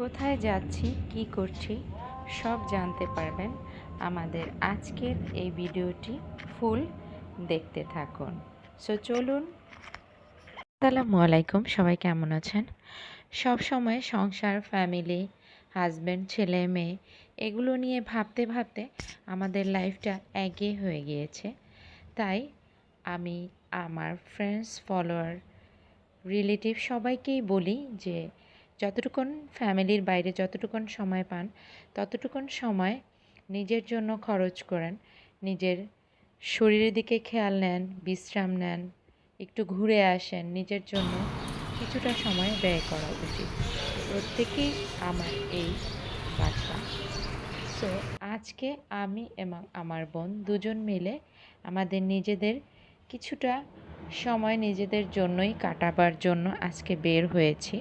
কোথায় যাচ্ছি, কি করছি সব জানতে পারবেন আমাদের আজকের এই ভিডিওটি ফুল দেখতে থাকুন। সো চলুন। আসসালামু আলাইকুম, সবাই কেমন আছেন? সব সময় সংসার, ফ্যামিলি, হাজব্যান্ড, ছেলে মেয়ে এগুলো নিয়ে ভাবতে ভাবতে আমাদের লাইফটা একঘেয়ে হয়ে গিয়েছে। তাই আমি আমার ফ্রেন্ডস, ফলোয়ার, রিলেটিভ সবাইকেই বলি যে যতটুকুন ফ্যামিলির বাইরে যতটুকুন সময় পান ততটুকুন সময় নিজের জন্য খরচ করেন, নিজের শরীরের দিকে খেয়াল নেন, বিশ্রাম নেন, একটু ঘুরে আসেন, নিজের জন্য কিছুটা সময় ব্যয় করা উচিত। প্রত্যেকেই আমার এই বার্তা। সো আজকে আমি এবং আমার বোন দুজন মিলে আমাদের নিজেদের কিছুটা সময় নিজেদের জন্যই কাটাবার জন্য আজকে বের হয়েছি।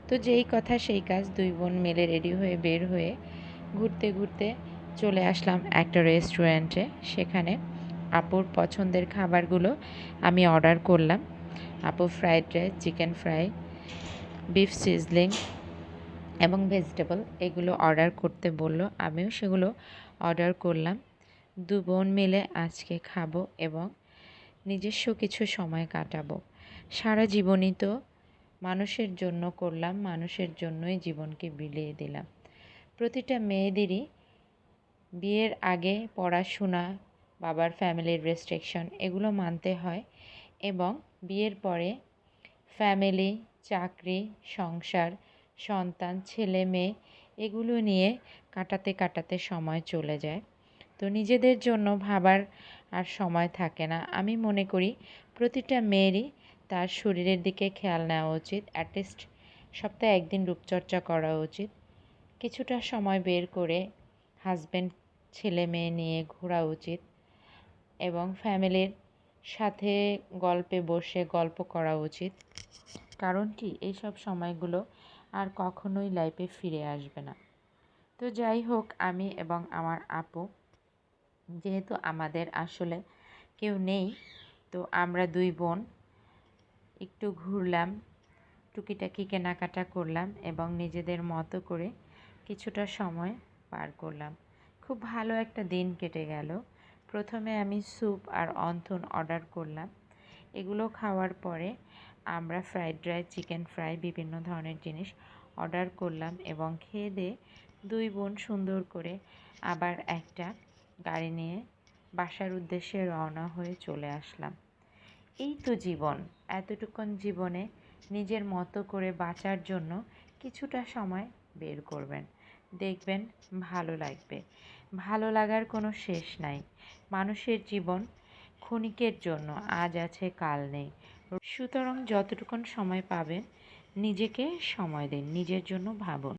তো যেই কথা সেই কাজ, দুই বোন মিলে রেডি হয়ে বের হয়ে ঘুরতে ঘুরতে চলে আসলাম একটা রেস্টুরেন্টে। সেখানে আপুর পছন্দের খাবারগুলো আমি অর্ডার করলাম। আপু fried rice, chicken fry, beef sizzling এবং ভেজিটেবল এগুলো অর্ডার করতে বলল, আমিও সেগুলো অর্ডার করলাম। দু বোন মিলে আজকে খাবো এবং নিজস্ব কিছু সময় কাটাবো। সারা জীবনই তো মানুষের জন্য করলাম, মানুষের জন্যই জীবনকে বিলিয়ে দিলাম। প্রতিটা মেয়েদেরই বিয়ের আগে পড়াশোনা, বাবার ফ্যামিলির রেস্ট্রিকশন এগুলো মানতে হয় এবং বিয়ের পরে ফ্যামিলি, চাকরি, সংসার, সন্তান, ছেলে মেয়ে এগুলো নিয়ে কাটাতে কাটাতে সময় চলে যায়। তো নিজেদের জন্য ভাবার আর সময় থাকে না। আমি মনে করি প্রতিটা মেয়েরই তার শরীরের দিকে খেয়াল নেওয়া উচিত। অ্যাটলিস্ট সপ্তাহে একদিন রূপচর্চা করা উচিত। কিছুটা সময় বের করে হাজব্যান্ড, ছেলে মেয়ে নিয়ে ঘোরা উচিত এবং ফ্যামিলির সাথে গল্পে বসে গল্প করা উচিত। কারণ কি, এইসব সময়গুলো আর কখনোই লাইফে ফিরে আসবে না। তো যাই হোক, আমি এবং আমার আপু, যেহেতু আমাদের আসলে কেউ নেই, তো আমরা দুই বোন একটু ঘুরলাম, টুকিটাকি কেনাকাটা করলাম এবং নিজেদের মতো করে কিছুটা সময় পার করলাম। খুব ভালো একটা দিন কেটে গেল। প্রথমে আমি স্যুপ আর অন্থন অর্ডার করলাম। এগুলো খাওয়ার পরে আমরা ফ্রাইড রাইস, চিকেন ফ্রাই বিভিন্ন ধরনের জিনিস অর্ডার করলাম এবং খেয়ে দিয়ে দুই বোন সুন্দর করে আবার একটা গাড়ি নিয়ে বাসার উদ্দেশ্যে রওনা হয়ে চলে আসলাম। এই তো জীবন। এতটুকুন জীবনে নিজের মতো করে বাঁচার জন্য কিছুটা সময় বের করবেন, দেখবেন ভালো লাগবে। ভালো লাগার কোনো শেষ নাই। মানুষের জীবন ক্ষণিকের জন্য, আজ আছে কাল নেই। সুতরাং যতটুকুন সময় পাবেন নিজেকে সময় দিন, নিজের জন্য ভাবুন।